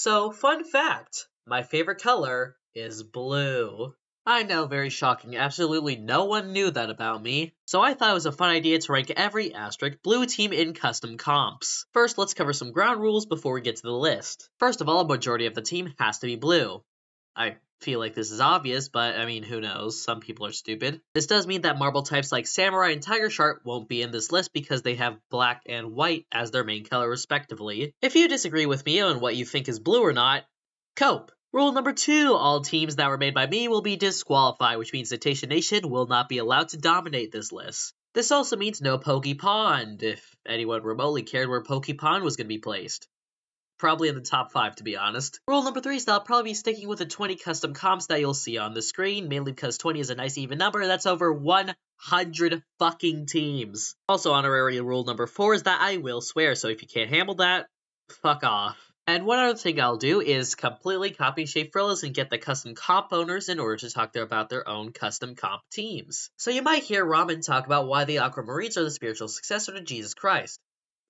So, fun fact, my favorite color is blue. I know, very shocking. Absolutely no one knew that about me. So I thought it was a fun idea to rank every asterisk blue team in custom comps. First, let's cover some ground rules before we get to the list. First of all, a majority of the team has to be blue. I feel like this is obvious, but I mean, who knows? Some people are stupid. This does mean that marble types like Samurai and Tiger Shark won't be in this list because they have black and white as their main color respectively. If you disagree with me on what you think is blue or not, cope. Rule number 2, all teams that were made by me will be disqualified, which means Cetacean Nation will not be allowed to dominate this list. This also means no Poke Pond, if anyone remotely cared where Poke Pond was going to be placed. Probably in the top 5, to be honest. Rule number 3 is that I'll probably be sticking with the 20 custom comps that you'll see on the screen, mainly because 20 is a nice even number. That's over 100 fucking teams. Also, honorary rule number 4 is that I will swear, so if you can't handle that, fuck off. And one other thing I'll do is completely copy Shape Frillas and get the custom comp owners in order to talk about their own custom comp teams. So you might hear Ramen talk about why the Aquamarines are the spiritual successor to Jesus Christ.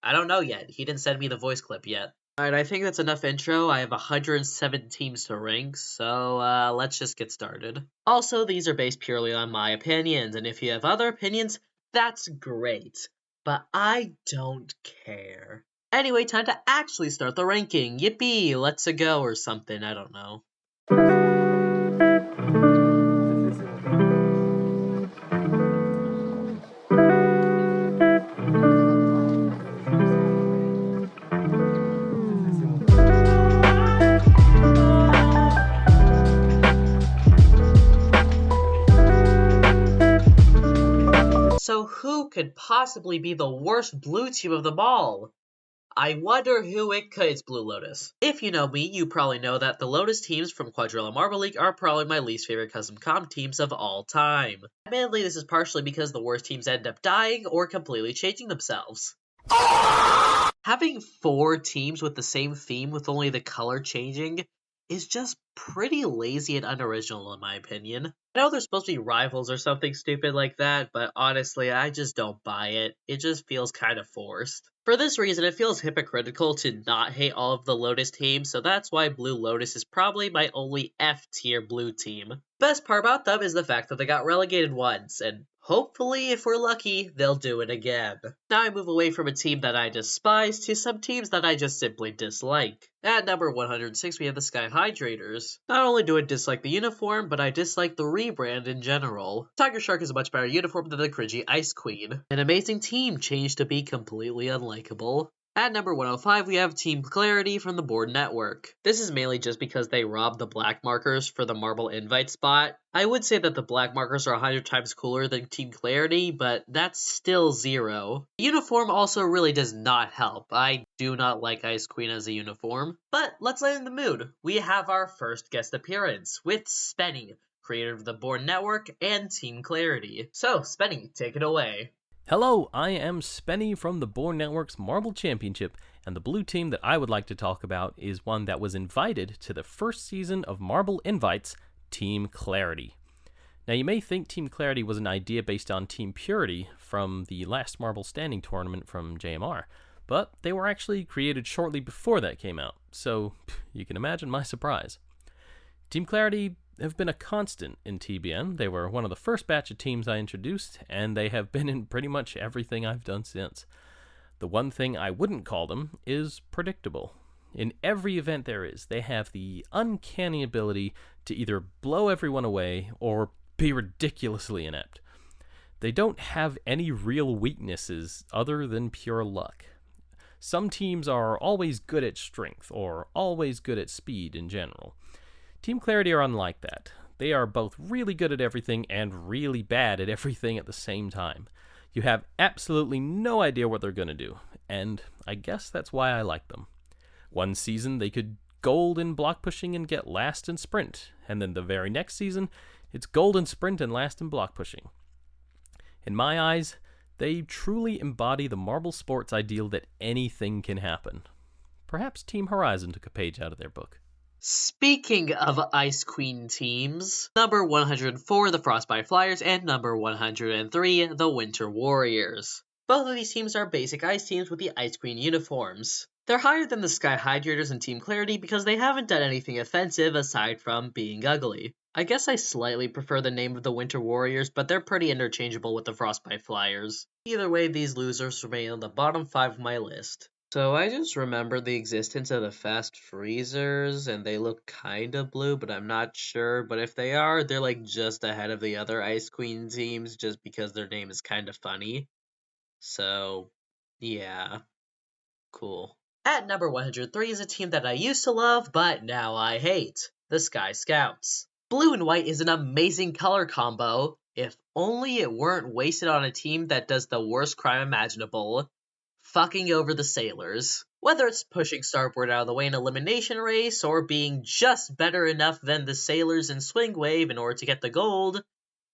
I don't know yet. He didn't send me the voice clip yet. Alright, I think that's enough intro. I have 107 teams to rank, so let's just get started. Also, these are based purely on my opinions, and if you have other opinions, that's great. But I don't care. Anyway, time to actually start the ranking. Yippee, let's a go or something, I don't know. So who could possibly be the worst blue team of them all? I wonder who it could. It's Blue Lotus. If you know me, you probably know that the Lotus teams from Quadrilla Marble League are probably my least favorite custom comp teams of all time. Admittedly, this is partially because the worst teams end up dying or completely changing themselves. Having 4 teams with the same theme with only the color changing is just pretty lazy and unoriginal in my opinion. I know they're supposed to be rivals or something stupid like that, but honestly, I just don't buy it. It just feels kind of forced. For this reason, it feels hypocritical to not hate all of the Lotus teams, so that's why Blue Lotus is probably my only F-tier blue team. Best part about them is the fact that they got relegated once, and hopefully, if we're lucky, they'll do it again. Now I move away from a team that I despise to some teams that I just simply dislike. At number 106, we have the Sky Hydrators. Not only do I dislike the uniform, but I dislike the rebrand in general. Tiger Shark is a much better uniform than the cringy Ice Queen. An amazing team changed to be completely unlikable. At number 105, we have Team Clarity from the Bourne Network. This is mainly just because they robbed the black markers for the marble invite spot. I would say that the black markers are 100 times cooler than Team Clarity, but that's still 0. The uniform also really does not help. I do not like Ice Queen as a uniform. But let's lighten the mood. We have our first guest appearance with Spenny, creator of the Bourne Network and Team Clarity. So, Spenny, take it away. Hello, I am Spenny from the Bourne Network's Marble Championship, and the blue team that I would like to talk about is one that was invited to the first season of Marble Invites, Team Clarity. Now, you may think Team Clarity was an idea based on Team Purity from the last Marble Standing tournament from JMR, but they were actually created shortly before that came out, so you can imagine my surprise. Team Clarity have been a constant in TBN. They were one of the first batch of teams I introduced, and they have been in pretty much everything I've done since. The one thing I wouldn't call them is predictable. In every event there is, they have the uncanny ability to either blow everyone away or be ridiculously inept. They don't have any real weaknesses other than pure luck. Some teams are always good at strength, or always good at speed in general. Team Clarity are unlike that. They are both really good at everything and really bad at everything at the same time. You have absolutely no idea what they're going to do, and I guess that's why I like them. One season they could gold in block pushing and get last in sprint, and then the very next season it's gold in sprint and last in block pushing. In my eyes, they truly embody the marble sports ideal that anything can happen. Perhaps Team Horizon took a page out of their book. Speaking of Ice Queen teams, number 104, the Frostbite Flyers, and number 103, the Winter Warriors. Both of these teams are basic ice teams with the Ice Queen uniforms. They're higher than the Sky Hydrators and Team Clarity because they haven't done anything offensive aside from being ugly. I guess I slightly prefer the name of the Winter Warriors, but they're pretty interchangeable with the Frostbite Flyers. Either way, these losers remain on the bottom 5 of my list. So I just remember the existence of the Fast Freezers, and they look kinda blue, but I'm not sure. But if they are, they're like just ahead of the other Ice Queen teams just because their name is kinda funny. So, yeah, cool. At number 103 is a team that I used to love, but now I hate. The Sky Scouts. Blue and white is an amazing color combo, if only it weren't wasted on a team that does the worst crime imaginable. Fucking over the sailors. Whether it's pushing Starboard out of the way in elimination race, or being just better enough than the sailors in Swing Wave in order to get the gold,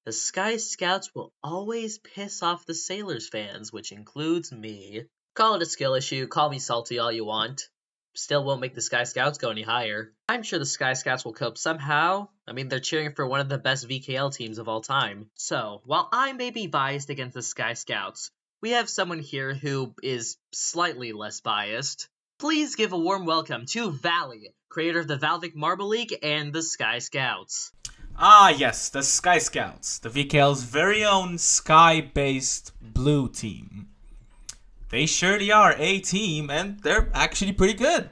the Sky Scouts will always piss off the sailors fans, which includes me. Call it a skill issue, call me salty all you want. Still won't make the Sky Scouts go any higher. I'm sure the Sky Scouts will cope somehow. I mean, they're cheering for one of the best VKL teams of all time. So, while I may be biased against the Sky Scouts, we have someone here who is slightly less biased. Please give a warm welcome to Valley, creator of the Valvik Marble League and the Sky Scouts. Ah, yes, the Sky Scouts, the VKL's very own sky-based blue team. They surely are a team, and they're actually pretty good.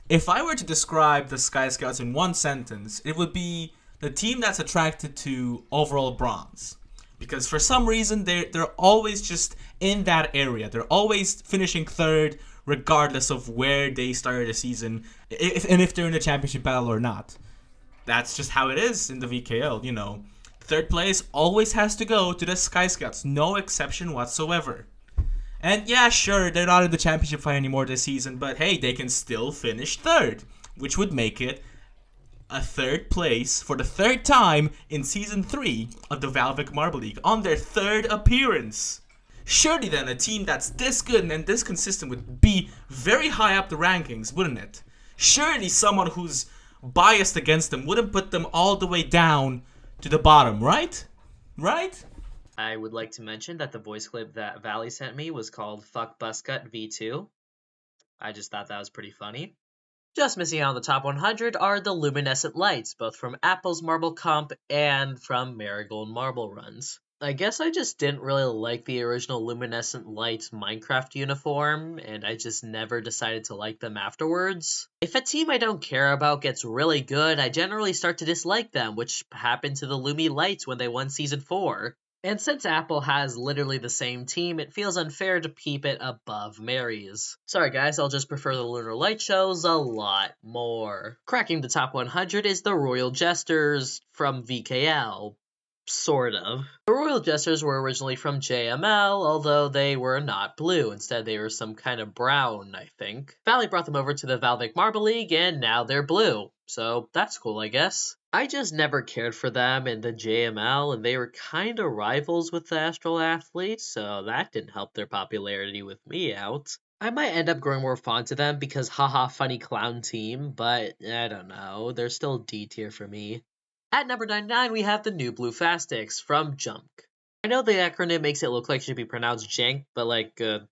If I were to describe the Sky Scouts in one sentence, it would be the team that's attracted to overall bronze. Because for some reason, they're always just in that area. They're always finishing third, regardless of where they started the season, if they're in the championship battle or not. That's just how it is in the VKL, you know. Third place always has to go to the Sky Scouts, no exception whatsoever. And yeah, sure, they're not in the championship fight anymore this season, but hey, they can still finish third, which would make it a third place for the third time in Season 3 of the Valvik Marble League on their third appearance. Surely then, a team that's this good and this consistent would be very high up the rankings, wouldn't it? Surely someone who's biased against them wouldn't put them all the way down to the bottom, right? Right? I would like to mention that the voice clip that Valley sent me was called Fuck Buzzcut V2. I just thought that was pretty funny. Just missing out on the top 100 are the Luminescent Lights, both from Apple's Marble Comp and from Marigold Marble Runs. I guess I just didn't really like the original Luminescent Lights Minecraft uniform, and I just never decided to like them afterwards. If a team I don't care about gets really good, I generally start to dislike them, which happened to the Lumi Lights when they won Season 4. And since Apple has literally the same team, it feels unfair to keep it above Mary's. Sorry guys, I'll just prefer the Lunar Light shows a lot more. Cracking the top 100 is the Royal Jesters from VKL. Sort of. The Royal Jesters were originally from JML, although they were not blue. Instead, they were some kind of brown, I think. Valley brought them over to the Valvik Marble League, and now they're blue. So that's cool, I guess. I just never cared for them in the JML, and they were kind of rivals with the Astral Athletes, so that didn't help their popularity with me out. I might end up growing more fond to them because haha funny clown team, but I don't know, they're still D tier for me. At number 99, we have the New Blue Fastics from Junk. I know the acronym makes it look like it should be pronounced Jank, but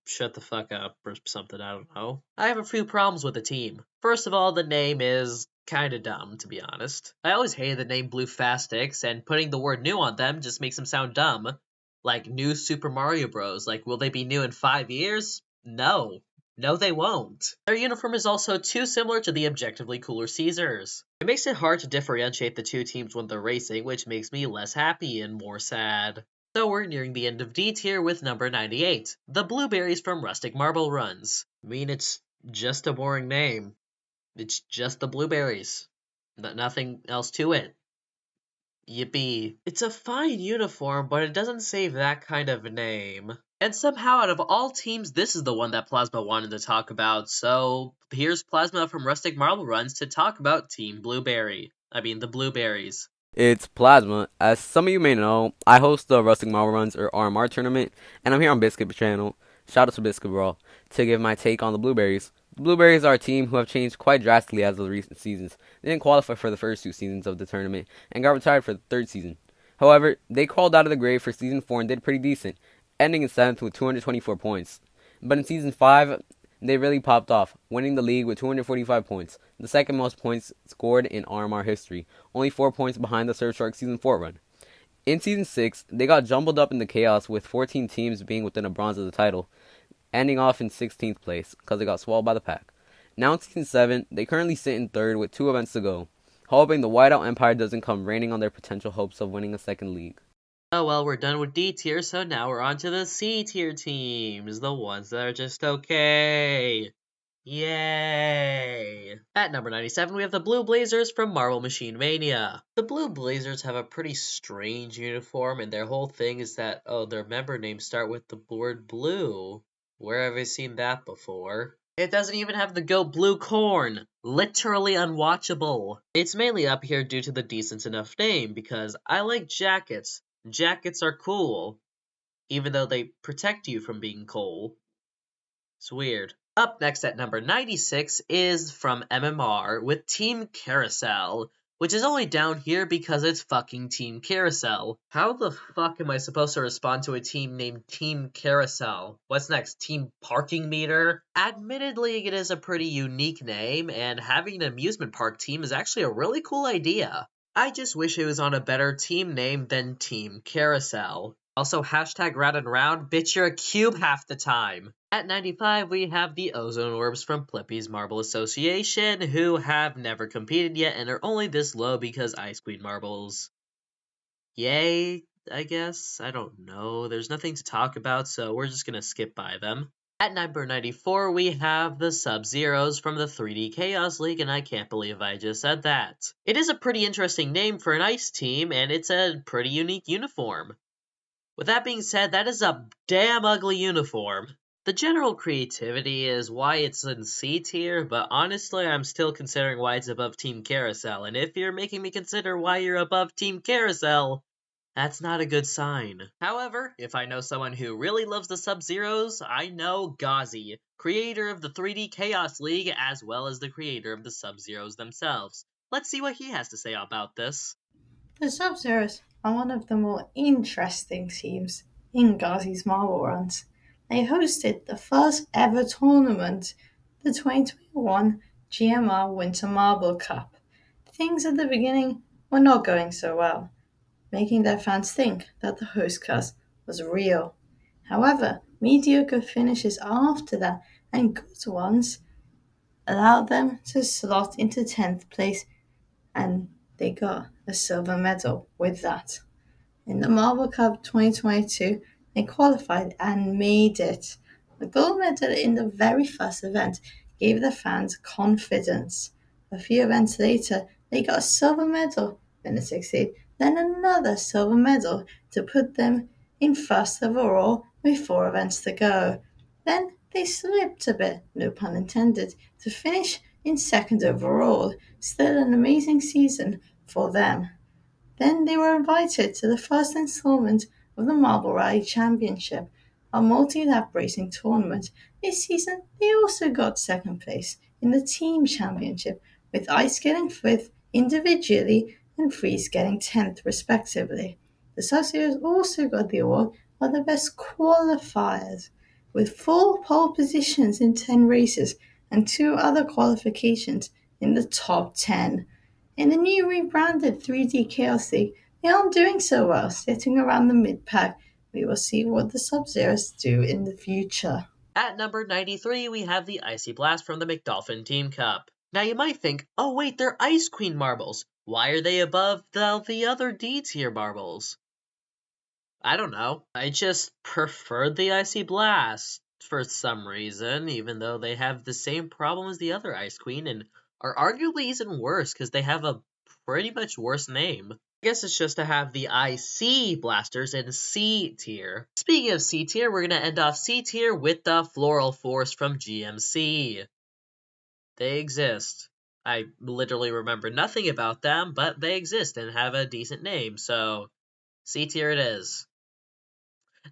shut the fuck up or something, I don't know. I have a few problems with the team. First of all, the name is kinda dumb, to be honest. I always hated the name Blue Fastics, and putting the word new on them just makes them sound dumb. Like New Super Mario Bros. Like, will they be new in 5 years? No. No, they won't. Their uniform is also too similar to the objectively cooler Caesars. It makes it hard to differentiate the two teams when they're racing, which makes me less happy and more sad. So we're nearing the end of D tier with number 98, the Blueberries from Rustic Marble Runs. I mean, it's just a boring name. It's just the Blueberries. Nothing else to it. Yippee. It's a fine uniform, but it doesn't save that kind of name. And somehow, out of all teams, this is the one that Plasma wanted to talk about, so here's Plasma from Rustic Marble Runs to talk about Team Blueberry. I mean, the Blueberries. It's Plasma. As some of you may know, I host the Rustic Marble Runs, or RMR tournament, and I'm here on Biscuit channel, shout out to Biscuit Brawl, to give my take on the Blueberries. The Blueberries are a team who have changed quite drastically as of the recent seasons. They didn't qualify for the first 2 seasons of the tournament, and got retired for the 3rd season. However, they crawled out of the grave for Season 4 and did pretty decent, ending in 7th with 224 points. But in Season 5, They really popped off, winning the league with 245 points, the second most points scored in RMR history, only 4 points behind the Surfshark Season 4 run. In Season 6, they got jumbled up in the chaos with 14 teams being within a bronze of the title, ending off in 16th place because they got swallowed by the pack. Now in Season 7, they currently sit in 3rd with 2 events to go, hoping the Whiteout Empire doesn't come raining on their potential hopes of winning a second league. Oh well, we're done with D tier, so now we're on to the C tier teams, the ones that are just okay. Yay! At number 97, we have the Blue Blazers from Marble Machine Mania. The Blue Blazers have a pretty strange uniform, and their whole thing is that, their member names start with the word blue. Where have I seen that before? It doesn't even have the goat blue corn. Literally unwatchable. It's mainly up here due to the decent enough name, because I like jackets. Jackets are cool, even though they protect you from being cold. It's weird. Up next at number 96 is from MMR with Team Carousel, which is only down here because it's fucking Team Carousel. How the fuck am I supposed to respond to a team named Team Carousel? What's next? Team Parking Meter? Admittedly, it is a pretty unique name, and having an amusement park team is actually a really cool idea. I just wish it was on a better team name than Team Carousel. Also, hashtag round and round, bitch, you're a cube half the time. At 95, we have the Ozone Orbs from Plippy's Marble Association, who have never competed yet and are only this low because Ice Queen marbles. Yay, I guess? I don't know. There's nothing to talk about, so we're just gonna skip by them. At number 94, we have the Sub-Zeros from the 3D Chaos League, and I can't believe I just said that. It is a pretty interesting name for an ice team, and it's a pretty unique uniform. With that being said, that is a damn ugly uniform. The general creativity is why it's in C tier, but honestly, I'm still considering why it's above Team Carousel, and if you're making me consider why you're above Team Carousel, that's not a good sign. However, if I know someone who really loves the Sub-Zeros, I know Ghazi, creator of the 3D Chaos League, as well as the creator of the Sub-Zeros themselves. Let's see what he has to say about this. The Sub-Zeros are one of the more interesting teams in Ghazi's Marble runs. They hosted the first ever tournament, the 2021 GMR Winter Marble Cup. Things at the beginning were not going so well, making their fans think that the host curse was real. However, mediocre finishes after that and good ones allowed them to slot into 10th place, and they got a silver medal with that. In the Marble Cup 2022, they qualified and made it. The gold medal in the very first event gave the fans confidence. A few events later, they got a silver medal in the 16th, then another silver medal to put them in first overall with 4 events to go. Then they slipped a bit, no pun intended, to finish in second overall. Still an amazing season for them. Then they were invited to the first installment of the Marble Rally Championship, a multi-lap racing tournament. This season, they also got second place in the Team Championship, with Ice getting 5th individually and Freeze getting 10th respectively. The Sub-Zeros also got the award for the best qualifiers, with 4 pole positions in 10 races and 2 other qualifications in the top 10. In the new rebranded 3D Chaos League, they aren't doing so well, sitting around the mid-pack. We will see what the Sub-Zeros do in the future. At number 93, we have the Icy Blast from the McDolphin Team Cup. Now you might think, oh wait, they're Ice Queen marbles. Why are they above the other D tier marbles? I don't know. I just prefer the Icy Blast for some reason, even though they have the same problem as the other Ice Queen and are arguably even worse because they have a pretty much worse name. I guess it's just to have the IC Blasters in C tier. Speaking of C tier, we're going to end off C tier with the Floral Force from GMC. They exist. I literally remember nothing about them, but they exist and have a decent name, so C tier it is.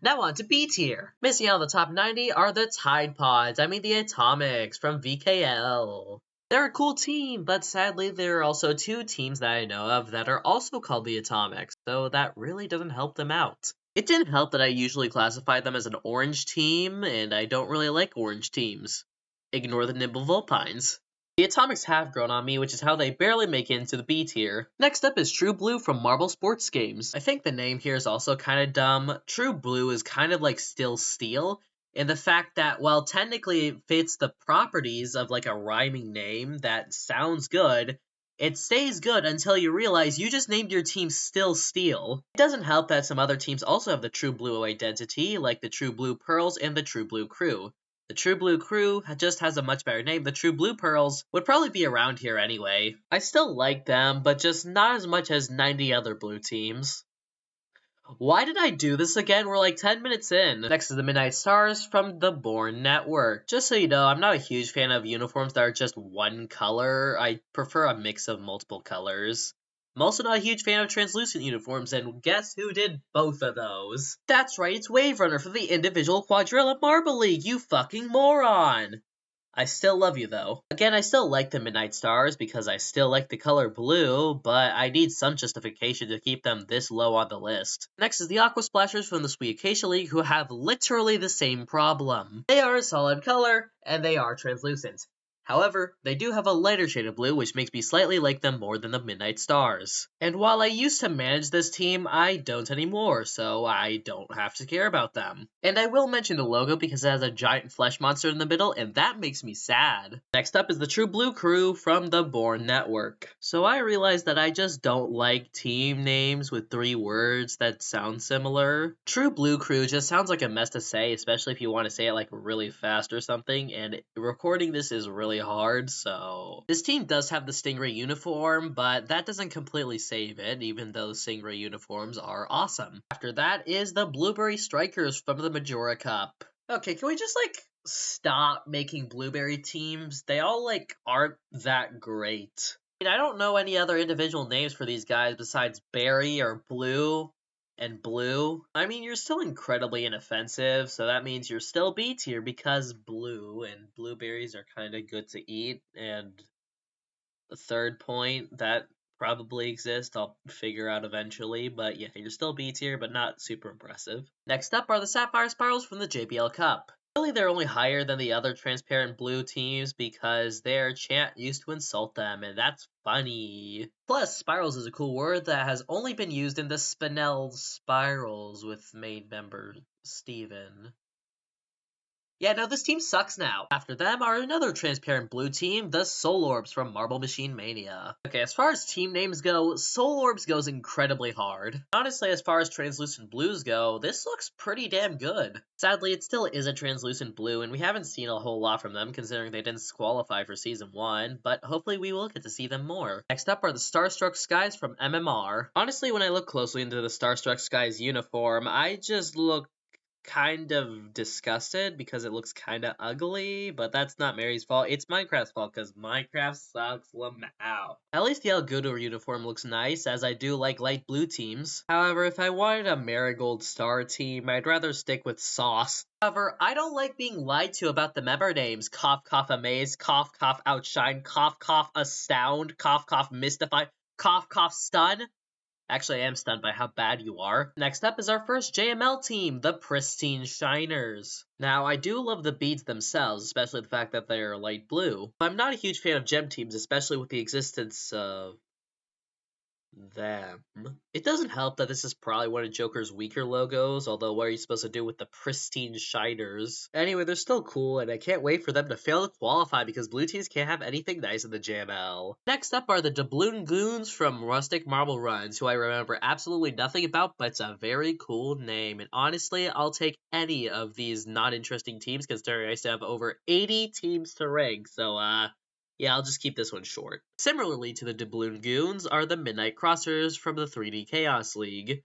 Now on to B tier. Missing out on the top 90 are the Tide Pods, the Atomics from VKL. They're a cool team, but sadly there are also 2 teams that I know of that are also called the Atomics, so that really doesn't help them out. It didn't help that I usually classify them as an orange team, and I don't really like orange teams. Ignore the nimble vulpines. The atomics have grown on me, which is how they barely make it into the B tier. Next up is True Blue from Marble Sports Games. I think the name here is also kind of dumb. True Blue is kind of like Still Steel, in the fact that, while technically it fits the properties of like a rhyming name that sounds good, it stays good until you realize you just named your team Still Steel. It doesn't help that some other teams also have the True Blue identity, like the True Blue Pearls and the True Blue Crew. The True Blue Crew just has a much better name. The True Blue Pearls would probably be around here anyway. I still like them, but just not as much as 90 other blue teams. Why did I do this again? We're like 10 minutes in. Next is the Midnight Stars from the Bourne Network. Just so you know, I'm not a huge fan of uniforms that are just one color. I prefer a mix of multiple colors. I'm also not a huge fan of translucent uniforms, and guess who did both of those? That's right, it's Wave Runner for the individual Quadrilla Marble League, you fucking moron! I still love you, though. Again, I still like the Midnight Stars because I still like the color blue, but I need some justification to keep them this low on the list. Next is the Aqua Splashers from the Sweet Acacia League, who have literally the same problem. They are a solid color, and they are translucent. However, they do have a lighter shade of blue, which makes me slightly like them more than the Midnight Stars. And while I used to manage this team, I don't anymore, so I don't have to care about them. And I will mention the logo because it has a giant flesh monster in the middle, and that makes me sad. Next up is the True Blue Crew from the Bourne Network. So I realized that I just don't like team names with 3 words that sound similar. True Blue Crew just sounds like a mess to say, especially if you want to say it like really fast or something, and recording this is really hard, so... This team does have the Stingray uniform, but that doesn't completely save it, even though the Stingray uniforms are awesome. After that is the Blueberry Strikers from the Majora Cup. Okay, can we just, like, stop making blueberry teams? They all, like, aren't that great. I mean, I don't know any other individual names for these guys besides Berry or Blue and Blue. I mean, you're still incredibly inoffensive, so that means you're still B tier because blue, and blueberries are kind of good to eat, and the third point, that probably exists, I'll figure out eventually, but yeah, you're still B tier, but not super impressive. Next up are the Sapphire Spirals from the JBL Cup. Really, they're only higher than the other transparent blue teams because their chant used to insult them, and that's funny. Plus, spirals is a cool word that has only been used in the Spinel Spirals with main member Steven. Yeah, no, this team sucks now. After them are another transparent blue team, the Soul Orbs from Marble Machine Mania. Okay, as far as team names go, Soul Orbs goes incredibly hard. Honestly, as far as translucent blues go, this looks pretty damn good. Sadly, it still is a translucent blue, and we haven't seen a whole lot from them considering they didn't qualify for Season 1, but hopefully we will get to see them more. Next up are the Starstruck Skies from MMR. Honestly, when I look closely into the Starstruck Skies uniform, I just look kind of disgusted because it looks kind of ugly, but that's not Mary's fault. It's Minecraft's fault because Minecraft sucks Lamau. At least the Algudo uniform looks nice, as I do like light blue teams. However, if I wanted a Marigold star team, I'd rather stick with Sauce. However, I don't like being lied to about the member names. Cough, cough, amaze, cough, cough, outshine, cough, cough, astound, cough, cough, mystify, cough, cough, stun. Actually, I am stunned by how bad you are. Next up is our first JML team, the Pristine Shiners. Now, I do love the beads themselves, especially the fact that they're light blue. I'm not a huge fan of gem teams, especially with the existence of them. It doesn't help that this is probably one of Joker's weaker logos, although what are you supposed to do with the Pristine Shiners? Anyway, they're still cool, and I can't wait for them to fail to qualify because blue teams can't have anything nice in the JML. Next up are the Doubloon Goons from Rustic Marble Runs, who I remember absolutely nothing about, but it's a very cool name, and honestly, I'll take any of these not-interesting teams considering I still have over 80 teams to rank, so yeah, I'll just keep this one short. Similarly to the Doubloon Goons are the Midnight Crossers from the 3D Chaos League.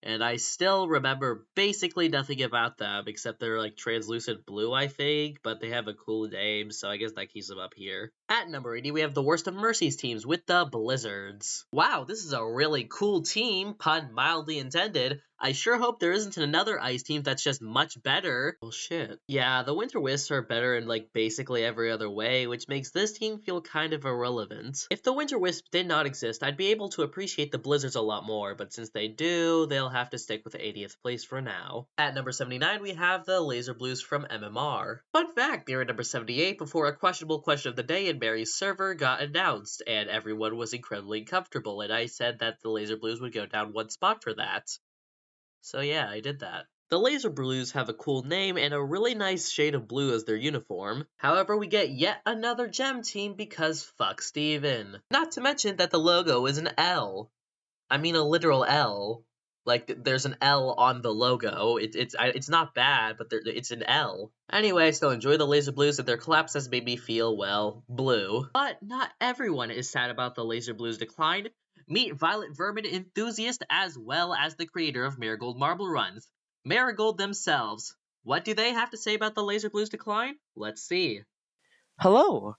And I still remember basically nothing about them, except they're like translucent blue, I think, but they have a cool name, so I guess that keeps them up here. At number 80, we have the Worst of Mercy's teams with the Blizzards. Wow, this is a really cool team, pun mildly intended. I sure hope there isn't another ice team that's just much better. Well, shit. Yeah, the Winter Wisps are better in like basically every other way, which makes this team feel kind of irrelevant. If the Winter Wisps did not exist, I'd be able to appreciate the Blizzards a lot more, but since they do, they'll have to stick with the 80th place for now. At number 79, we have the Laser Blues from MMR. Fun fact, they were number 78 before a questionable question of the day in Mary's server got announced, and everyone was incredibly comfortable, and I said that the Laser Blues would go down one spot for that. So yeah, I did that. The Laser Blues have a cool name and a really nice shade of blue as their uniform. However, we get yet another gem team because fuck Steven. Not to mention that the logo is an L. I mean a literal L. Like, there's an L on the logo. It's not bad, but it's an L. Anyway, I still enjoy the Laser Blues, and their collapse has made me feel, well, blue. But not everyone is sad about the Laser Blues' decline. Meet Violet Vermin enthusiast as well as the creator of Marigold Marble Runs, Marigold themselves. What do they have to say about the Laser Blues' decline? Let's see. Hello!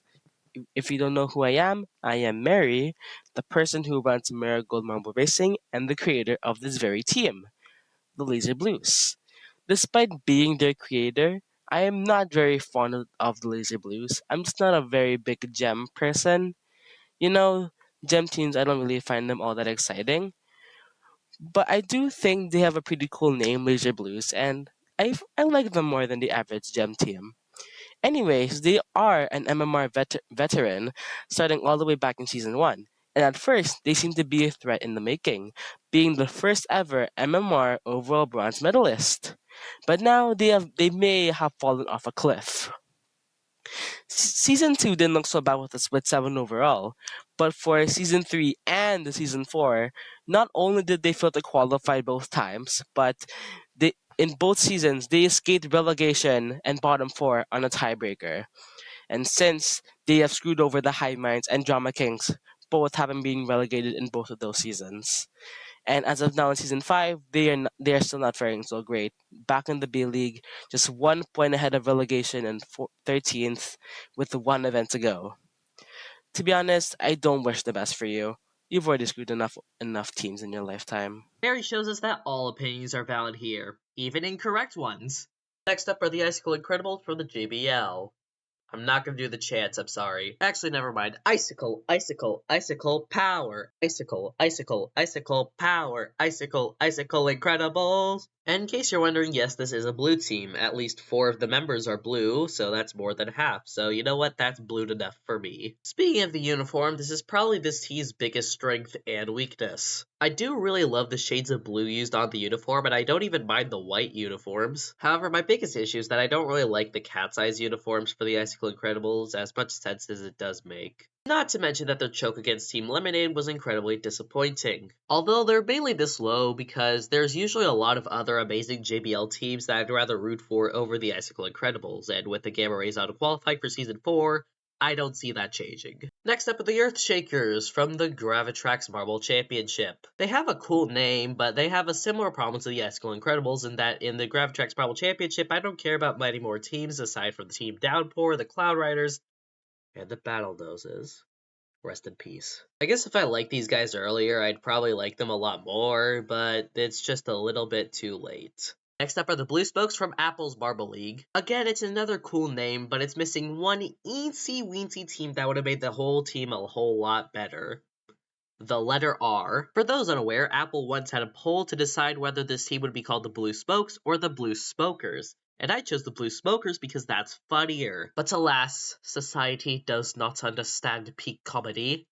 If you don't know who I am Mary, the person who runs Marigold Marble Racing and the creator of this very team, the Laser Blues. Despite being their creator, I am not very fond of the Laser Blues. I'm just not a very big gem person. You know, gem teams, I don't really find them all that exciting. But I do think they have a pretty cool name, Laser Blues, and I like them more than the average gem team. Anyways, they are an MMR veteran, starting all the way back in Season 1. And at first, they seem to be a threat in the making, being the first ever MMR overall bronze medalist. But now they may have fallen off a cliff. Season 2 didn't look so bad with a split 7 overall, but for Season 3 and Season 4, not only did they fail to qualify both times, but in both seasons they escaped relegation and bottom 4 on a tiebreaker. And since they have screwed over the High Minds and Drama Kings, both having been relegated in both of those seasons. And as of now in Season 5, they are still not faring so great. Back in the B League, just 1 point ahead of relegation and 13th with one event to go. To be honest, I don't wish the best for you. You've already screwed enough teams in your lifetime. Mary shows us that all opinions are valid here, even incorrect ones. Next up are the Icicle Incredibles from the JBL. I'm not gonna do the chants, I'm sorry. Actually, never mind. Icicle, icicle, icicle, power. Icicle, icicle, icicle, power. Icicle, icicle, Incredibles. And in case you're wondering, yes, this is a blue team. At least 4 of the members are blue, so that's more than half. So you know what? That's blue enough for me. Speaking of the uniform, this is probably this team's biggest strength and weakness. I do really love the shades of blue used on the uniform, and I don't even mind the white uniforms. However, my biggest issue is that I don't really like the cat's eyes uniforms for the Icicle Incredibles, as much sense as it does make. Not to mention that their choke against Team Lemonade was incredibly disappointing. Although they're mainly this low because there's usually a lot of other amazing JBL teams that I'd rather root for over the Icicle Incredibles, and with the Gamma Rays out of qualifying for Season 4, I don't see that changing. Next up are the Earthshakers from the Gravitrax Marble Championship. They have a cool name, but they have a similar problem to the Icicle Incredibles in that in the Gravitrax Marble Championship, I don't care about many more teams aside from the Team Downpour, the Cloud Riders, and the Battle Noses. Rest in peace. I guess if I liked these guys earlier, I'd probably like them a lot more, but it's just a little bit too late. Next up are the Blue Spokes from Apple's Marble League. Again, it's another cool name, but it's missing one eensy-weensy team that would have made the whole team a whole lot better. The letter R. For those unaware, Apple once had a poll to decide whether this team would be called the Blue Spokes or the Blue Spokers. And I chose the Blue Smokers because that's funnier. But alas, society does not understand peak comedy.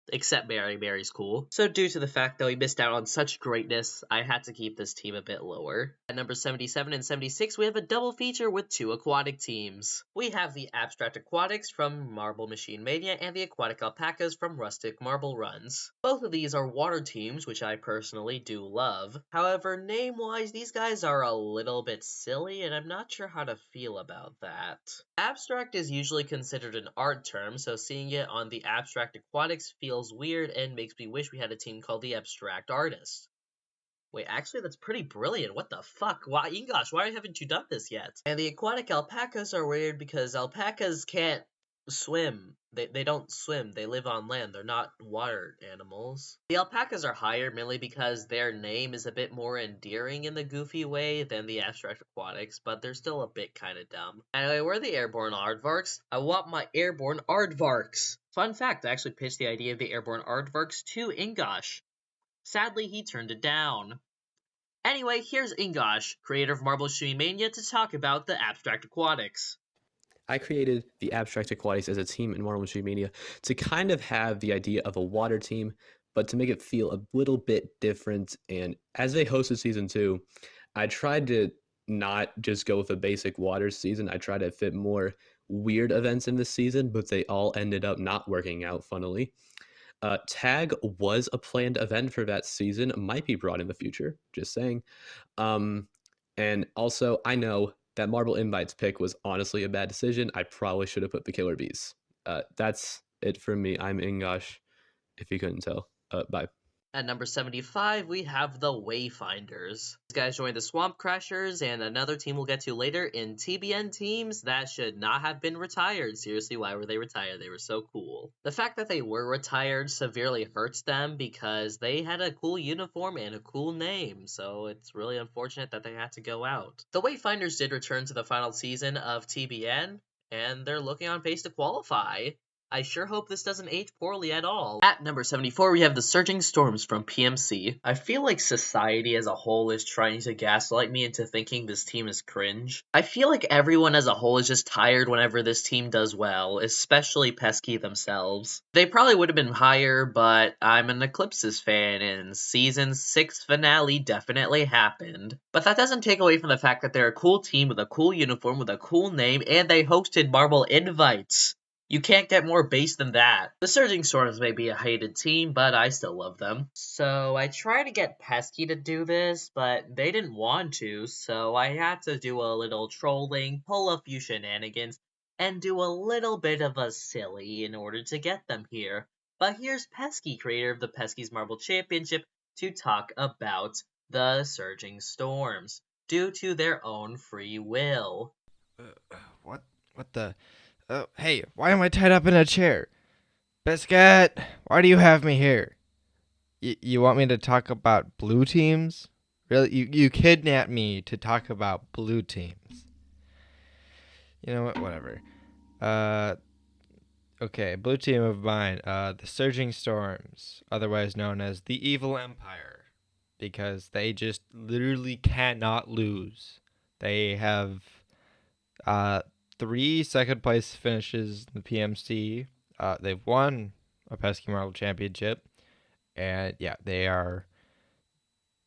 Except Mary. Mary's cool. So due to the fact that we missed out on such greatness, I had to keep this team a bit lower. At number 77 and 76, we have a double feature with 2 aquatic teams. We have the Abstract Aquatics from Marble Machine Mania and the Aquatic Alpacas from Rustic Marble Runs. Both of these are water teams, which I personally do love. However, name-wise, these guys are a little bit silly, and I'm not sure how to feel about that. Abstract is usually considered an art term, so seeing it on the Abstract Aquatics feels weird and makes me wish we had a team called the Abstract Artists. Wait, actually, that's pretty brilliant. What the fuck? Why, Ingosh, why haven't you done this yet? And the Aquatic Alpacas are weird because alpacas can't swim. They don't swim. They live on land. They're not water animals. The alpacas are higher mainly because their name is a bit more endearing in the goofy way than the abstract aquatics, but they're still a bit kind of dumb. Anyway, we're the airborne aardvarks. I want my airborne aardvarks. Fun fact, I actually pitched the idea of the airborne aardvarks to Ingosh. Sadly, he turned it down. Anyway, here's Ingosh, creator of Marble Mania, to talk about the abstract aquatics. I created the Abstract Aquatics as a team in Marvel Machine Mania to kind of have the idea of a water team, but to make it feel a little bit different. And as they hosted season 2, I tried to not just go with a basic water season. I tried to fit more weird events in this season, but they all ended up not working out, funnily. Tag was a planned event for that season, might be brought in the future, just saying. And also, I know that Marble Invites pick was honestly a bad decision. I probably should have put the Killer Bees. That's it for me. I'm Ingosh, if you couldn't tell. Bye. At number 75, we have the Wayfinders. These guys joined the Swamp Crashers, and another team we'll get to later in TBN teams that should not have been retired. Seriously, why were they retired? They were so cool. The fact that they were retired severely hurts them because they had a cool uniform and a cool name, so it's really unfortunate that they had to go out. The Wayfinders did return to the final season of TBN, and they're looking on pace to qualify. I sure hope this doesn't age poorly at all. At number 74, we have the Surging Storms from PMC. I feel like society as a whole is trying to gaslight me into thinking this team is cringe. I feel like everyone as a whole is just tired whenever this team does well, especially Pesky themselves. They probably would have been higher, but I'm an Eclipses fan, and Season 6 finale definitely happened. But that doesn't take away from the fact that they're a cool team with a cool uniform, with a cool name, and they hosted Marble Invites. You can't get more base than that. The Surging Storms may be a hated team, but I still love them. So I tried to get Pesky to do this, but they didn't want to, so I had to do a little trolling, pull a few shenanigans, and do a little bit of a silly in order to get them here. But here's Pesky, creator of the Pesky's Marble Championship, to talk about the Surging Storms, due to their own free will. What the... Oh, hey, why am I tied up in a chair? Biscuit, why do you have me here? You want me to talk about blue teams? Really? You kidnapped me to talk about blue teams. You know what? Whatever. Okay, blue team of mine, the Surging Storms, otherwise known as the Evil Empire, because they just literally cannot lose. They have, 3 second place finishes in the PMC. They've won a Pesky Marble Championship. And yeah, they're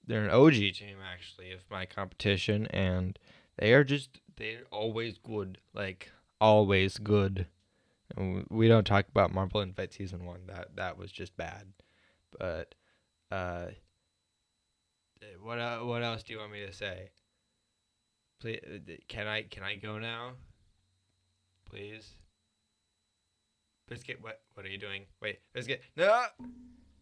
an OG team actually of my competition, and they're always good. Like always good. And we don't talk about Marble Invite Season 1. That was just bad. But what else do you want me to say? Please, can I go now? Please. Biscuit, what are you doing? Wait, Biscuit, no!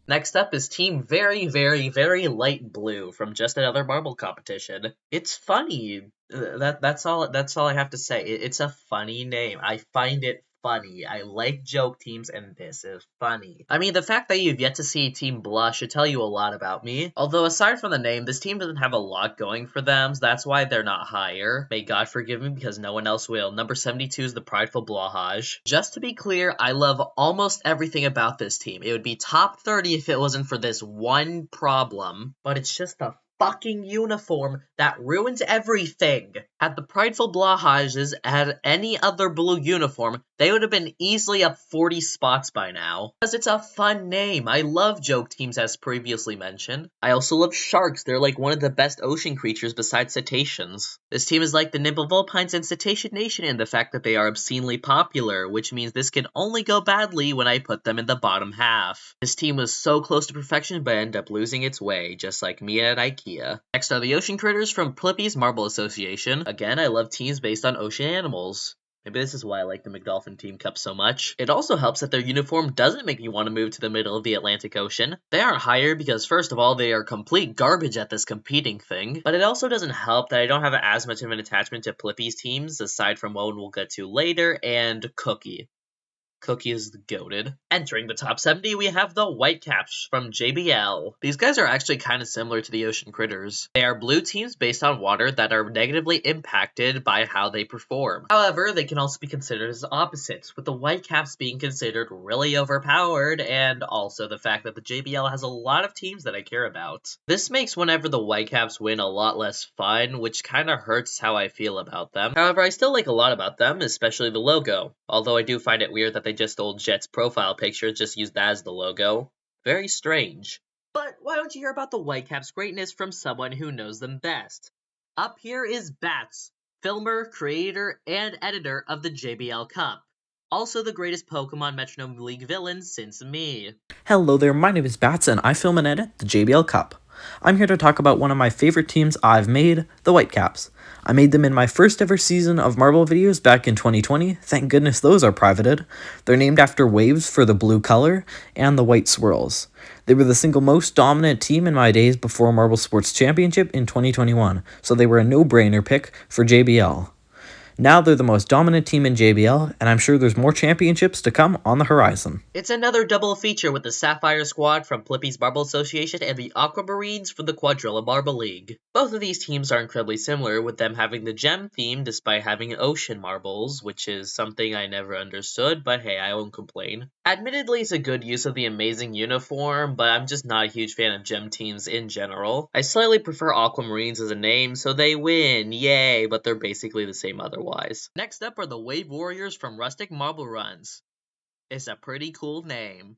Next up is Team Very, Very, Very Light Blue from just another marble competition. It's funny. That's all I have to say. It's a funny name. I find it funny. I like joke teams, and this is funny. I mean, the fact that you've yet to see Team Blah should tell you a lot about me. Although, aside from the name, this team doesn't have a lot going for them, so that's why they're not higher. May God forgive me, because no one else will. Number 72 is the Prideful Blahaj. Just to be clear, I love almost everything about this team. It would be top 30 if it wasn't for this one problem, but it's just the fucking uniform that ruins everything. Had the Prideful Blahages had any other blue uniform, they would have been easily up 40 spots by now. Because it's a fun name. I love joke teams as previously mentioned. I also love sharks. They're like one of the best ocean creatures besides cetaceans. This team is like the Nimble Vulpines and Cetacean Nation in the fact that they are obscenely popular, which means this can only go badly when I put them in the bottom half. This team was so close to perfection but ended up losing its way, just like me at IKEA. Next are the Ocean Critters from Plippy's Marble Association. Again, I love teams based on ocean animals. Maybe this is why I like the McDolphin Team Cup so much. It also helps that their uniform doesn't make me want to move to the middle of the Atlantic Ocean. They aren't higher because, first of all, they are complete garbage at this competing thing, but it also doesn't help that I don't have as much of an attachment to Plippy's teams, aside from one we'll get to later, and Cookie. Cookie is goated. Entering the top 70, we have the Whitecaps from JBL. These guys are actually kind of similar to the Ocean Critters. They are blue teams based on water that are negatively impacted by how they perform. However, they can also be considered as opposites, with the Whitecaps being considered really overpowered, and also the fact that the JBL has a lot of teams that I care about. This makes whenever the Whitecaps win a lot less fun, which kind of hurts how I feel about them. However, I still like a lot about them, especially the logo, although I do find it weird that they just stole Jet's profile picture, just used that as the logo. Very strange. But why don't you hear about the Whitecaps' greatness from someone who knows them best? Up here is Bats, filmer, creator, and editor of the JBL Cup. Also the greatest Pokemon Metronome League villain since me. Hello there, my name is Bats and I film and edit the JBL Cup. I'm here to talk about one of my favorite teams I've made, the Whitecaps. I made them in my first ever season of Marble videos back in 2020. Thank goodness those are privated. They're named after waves for the blue color and the white swirls. They were the single most dominant team in my days before Marble Sports Championship in 2021, so they were a no-brainer pick for JBL. Now they're the most dominant team in JBL, and I'm sure there's more championships to come on the horizon. It's another double feature with the Sapphire Squad from Plippy's Marble Association and the Aquamarines from the Quadrilla Marble League. Both of these teams are incredibly similar, with them having the gem theme despite having ocean marbles, which is something I never understood, but hey, I won't complain. Admittedly, it's a good use of the amazing uniform, but I'm just not a huge fan of gem teams in general. I slightly prefer Aquamarines as a name, so they win, yay, but they're basically the same otherwise. Next up are the Wave Warriors from Rustic Marble Runs. It's a pretty cool name.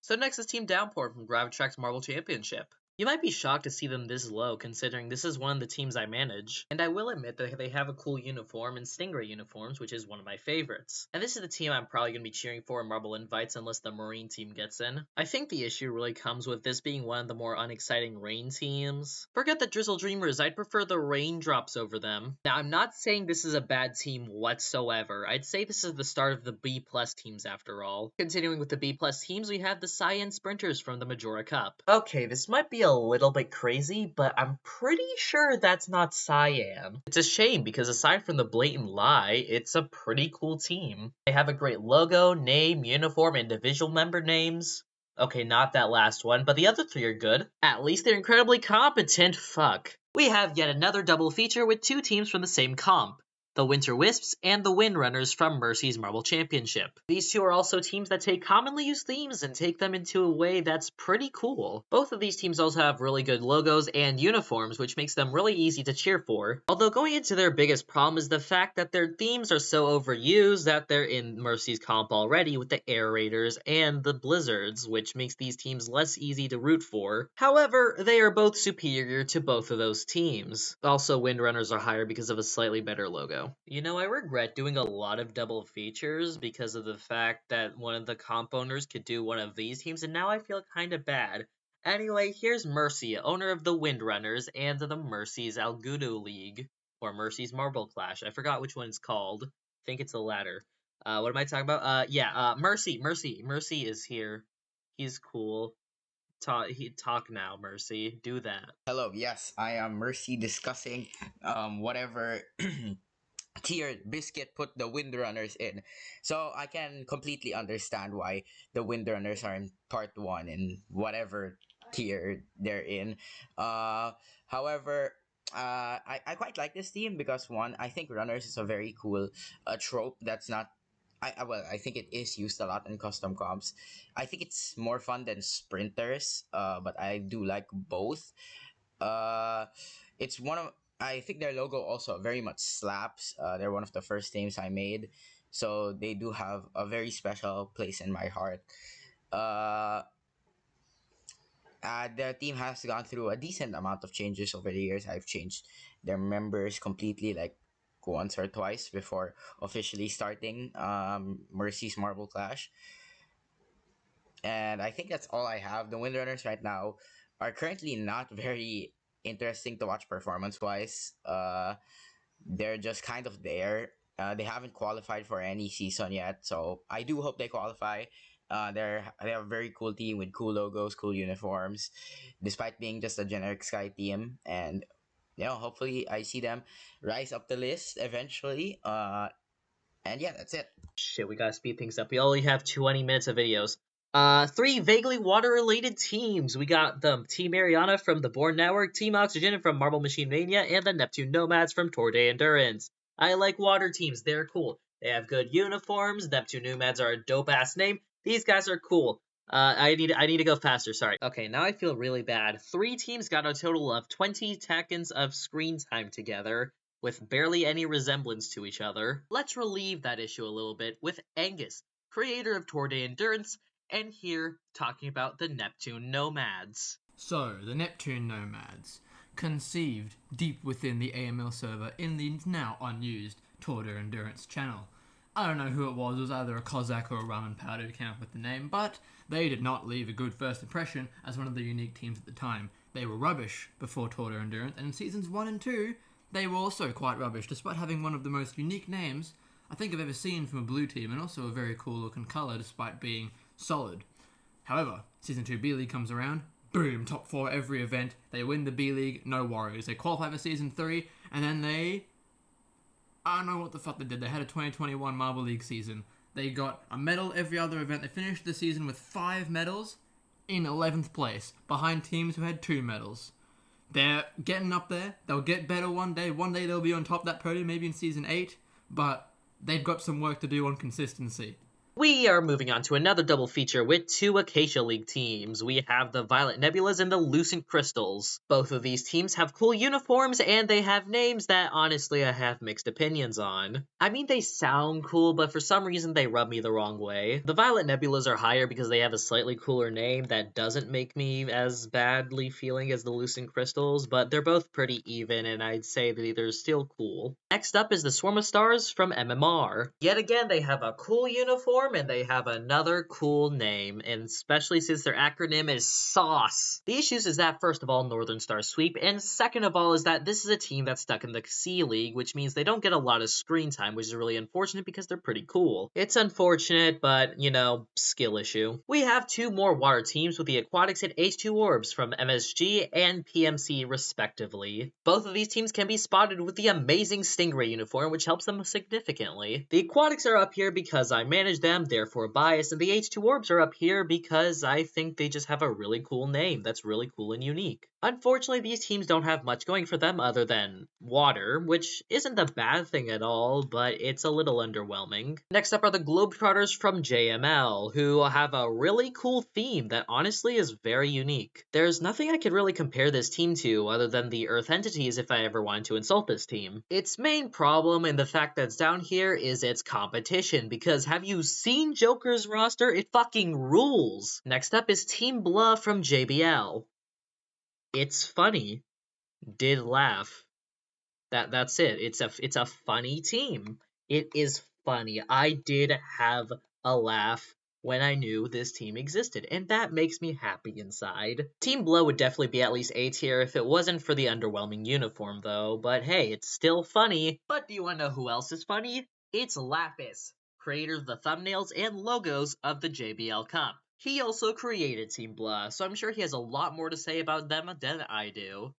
So next is Team Downpour from Gravitrax Marble Championship. You might be shocked to see them this low, considering this is one of the teams I manage. And I will admit that they have a cool uniform and Stingray uniforms, which is one of my favorites. And this is the team I'm probably going to be cheering for in Marble Invites unless the Marine team gets in. I think the issue really comes with this being one of the more unexciting rain teams. Forget the Drizzle Dreamers, I'd prefer the Raindrops over them. Now, I'm not saying this is a bad team whatsoever. I'd say this is the start of the B+ teams after all. Continuing with the B+ teams, we have the Cyan Sprinters from the Majora Cup. Okay, this might be a little bit crazy, but I'm pretty sure that's not Cyan. It's a shame because aside from the blatant lie, it's a pretty cool team. They have a great logo, name, uniform, and individual member names. Okay, not that last one, but the other three are good. At least they're incredibly competent, fuck. We have yet another double feature with two teams from the same comp. The Winter Wisps and the Windrunners from Mercy's Marble Championship. These two are also teams that take commonly used themes and take them into a way that's pretty cool. Both of these teams also have really good logos and uniforms, which makes them really easy to cheer for. Although going into their biggest problem is the fact that their themes are so overused that they're in Mercy's comp already with the Air Raiders and the Blizzards, which makes these teams less easy to root for. However, they are both superior to both of those teams. Also, Windrunners are higher because of a slightly better logo. You know, I regret doing a lot of double features because of the fact that one of the comp owners could do one of these teams, and now I feel kind of bad. Anyway, here's Mercy, owner of the Windrunners and the Mercy's Algudo League, or Mercy's Marble Clash. I forgot which one it's called. I think it's the latter. What am I talking about? Mercy is here. He's cool. Talk now, Mercy. Do that. Hello, yes, I am Mercy discussing whatever tier Biscuit put the Windrunners in. So I can completely understand why the Windrunners are in part 1 in whatever tier they're in. However, I quite like this team because one, I think Runners is a very cool trope that's not I think it is used a lot in custom comps. I think it's more fun than sprinters, but I do like both. Uh, it's one of I think their logo also very much slaps. They're one of the first teams I made, so they do have a very special place in my heart. Uh, the team has gone through a decent amount of changes over the years. I've changed their members completely, like once or twice before officially starting Mercy's Marble Clash. And I think that's all I have. The Windrunners right now are currently not very interesting to watch performance wise. They're just kind of there. They haven't qualified for any season yet, so I do hope they qualify. They have a very cool team with cool logos, cool uniforms, despite being just a generic Sky team. And hopefully I see them rise up the list eventually. And yeah, that's it. Shit, we gotta speed things up. We only have 20 minutes of videos. 3 vaguely water-related teams. We got the Team Mariana from the Bourne Network, Team Oxygen from Marble Machine Mania, and the Neptune Nomads from Tour de Endurance. I like water teams. They're cool. They have good uniforms. Neptune Nomads are a dope-ass name. These guys are cool. I need to go faster, sorry. Okay, now I feel really bad. 3 teams got a total of 20 seconds of screen time together, with barely any resemblance to each other. Let's relieve that issue a little bit with Angus, creator of Tour de Endurance, and here talking about the Neptune Nomads. So, the Neptune Nomads, conceived deep within the AML server in the now unused Tour de Endurance channel. I don't know who it was either a Cossack or a rum and powder who came up with the name, but they did not leave a good first impression as one of the unique teams at the time. They were rubbish before Tour de Endurance, and in seasons 1 and 2, they were also quite rubbish, despite having one of the most unique names I think I've ever seen from a blue team, and also a very cool looking colour despite being solid. However, Season 2 B-League comes around, boom, top 4 every event, they win the B-League, no worries. They qualify for Season 3, and then I don't know what the fuck they did. They had a 2021 Marble League season. They got a medal every other event. They finished the season with 5 medals in 11th place, behind teams who had 2 medals. They're getting up there. They'll get better one day. One day they'll be on top of that podium, maybe in Season 8, but they've got some work to do on consistency. We are moving on to another double feature with 2 Acacia League teams. We have the Violet Nebulas and the Lucent Crystals. Both of these teams have cool uniforms, and they have names that, honestly, I have mixed opinions on. I mean, they sound cool, but for some reason they rub me the wrong way. The Violet Nebulas are higher because they have a slightly cooler name that doesn't make me as badly feeling as the Lucent Crystals, but they're both pretty even, and I'd say that they're still cool. Next up is the Swarm of Stars from MMR. Yet again, they have a cool uniform, and they have another cool name, and especially since their acronym is SAUCE. The issues is that, first of all, Northern Star sweep, and second of all is that this is a team that's stuck in the C League, which means they don't get a lot of screen time, which is really unfortunate because they're pretty cool. It's unfortunate, but, you know, skill issue. We have 2 more water teams with the Aquatics and H2 Orbs from MSG and PMC respectively. Both of these teams can be spotted with the amazing Stingray uniform, which helps them significantly. The Aquatics are up here because I manage them, therefore biased, and the H2 Orbs are up here because I think they just have a really cool name that's really cool and unique. Unfortunately, these teams don't have much going for them other than water, which isn't a bad thing at all, but it's a little underwhelming. Next up are the Globetrotters from JML, who have a really cool theme that honestly is very unique. There's nothing I could really compare this team to other than the Earth entities if I ever wanted to insult this team. Its main problem and the fact that's down here is its competition, because have you seen Joker's roster? It fucking rules! Next up is Team Blah from JBL. It's funny. Did laugh. That's it. It's a funny team. It is funny. I did have a laugh when I knew this team existed, and that makes me happy inside. Team Blow would definitely be at least A tier if it wasn't for the underwhelming uniform though, but hey, it's still funny. But do you wanna know who else is funny? It's Lapis, creator of the thumbnails and logos of the JBL Cup. He also created Team Blah, so I'm sure he has a lot more to say about them than I do.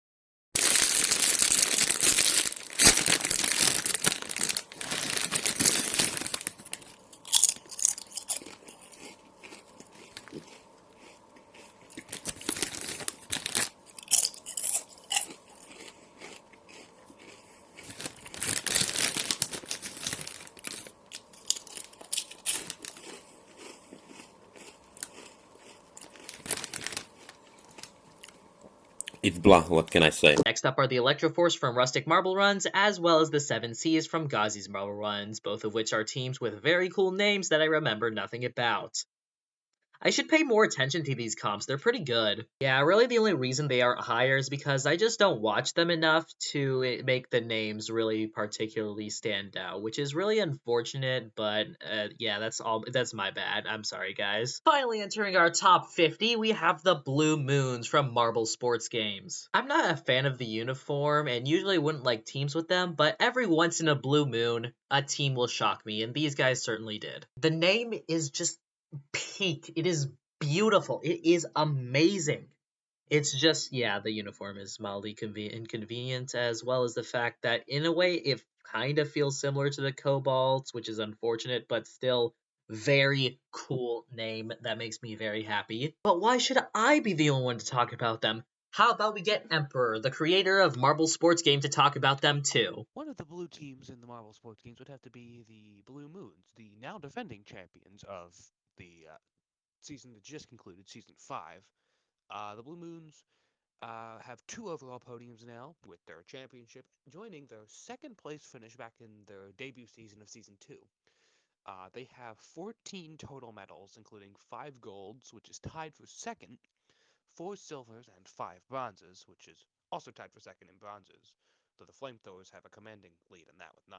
It's blah, what can I say? Next up are the Electroforce from Rustic Marble Runs, as well as the 7 Seas from Ghazi's Marble Runs, both of which are teams with very cool names that I remember nothing about. I should pay more attention to these comps, they're pretty good. Yeah, really the only reason they are higher is because I just don't watch them enough to make the names really particularly stand out, which is really unfortunate, but yeah, that's my bad. I'm sorry, guys. Finally entering our top 50, we have the Blue Moons from Marble Sports Games. I'm not a fan of the uniform and usually wouldn't like teams with them, but every once in a blue moon, a team will shock me, and these guys certainly did. The name is just peak. It is beautiful. It is amazing. It's just, yeah, the uniform is mildly inconvenient, as well as the fact that, in a way, it kind of feels similar to the Cobalts, which is unfortunate, but still very cool name that makes me very happy. But why should I be the only one to talk about them? How about we get Emperor, the creator of Marble Sports Game, to talk about them too? One of the blue teams in the Marble Sports Games would have to be the Blue Moons, the now defending champions of the season that just concluded, Season 5. The Blue Moons have 2 overall podiums now, with their championship joining their second place finish back in their debut season of Season 2. They have 14 total medals, including 5 golds, which is tied for second, 4 silvers, and 5 bronzes, which is also tied for second in bronzes, though the Flamethrowers have a commanding lead in that with 9.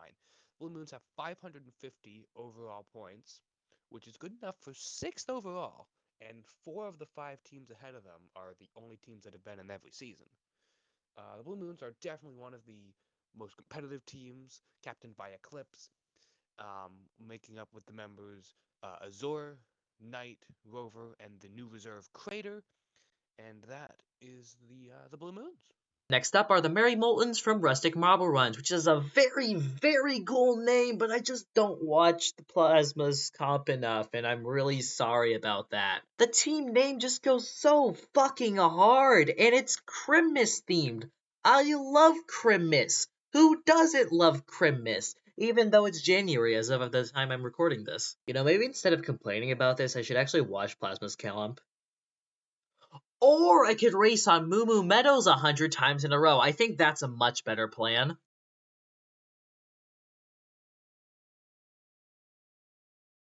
Blue Moons have 550 overall points, which is good enough for 6th overall, and 4 of the 5 teams ahead of them are the only teams that have been in every season. The Blue Moons are definitely one of the most competitive teams, captained by Eclipse, making up with the members Azure, Knight, Rover, and the new reserve Crater, and that is the Blue Moons. Next up are the Merry Moltons from Rustic Marble Runs, which is a very, very cool name, but I just don't watch the Plasma's comp enough, and I'm really sorry about that. The team name just goes so fucking hard, and it's Christmas themed. I love Christmas. Who doesn't love Christmas? Even though it's January as of the time I'm recording this. You know, maybe instead of complaining about this, I should actually watch Plasma's comp. Or I could race on Moo Moo Meadows 100 times in a row. I think that's a much better plan.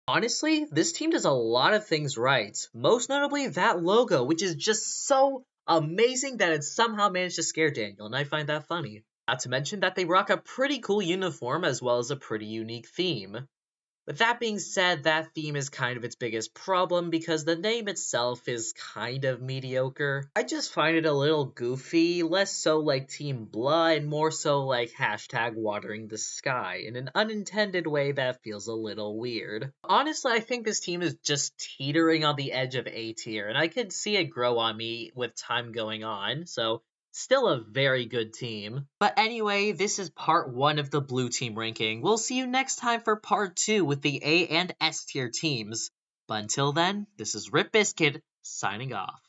Honestly, this team does a lot of things right. Most notably, that logo, which is just so amazing that it somehow managed to scare Daniel, and I find that funny. Not to mention that they rock a pretty cool uniform as well as a pretty unique theme. With that being said, that theme is kind of its biggest problem because the name itself is kind of mediocre. I just find it a little goofy, less so like Team Blah and more so like hashtag watering the sky in an unintended way that feels a little weird. Honestly, I think this team is just teetering on the edge of A tier, and I could see it grow on me with time going on, so still a very good team. But anyway, this is part 1 of the blue team ranking. We'll see you next time for part 2 with the A and S tier teams. But until then, this is Rip Biscuit signing off.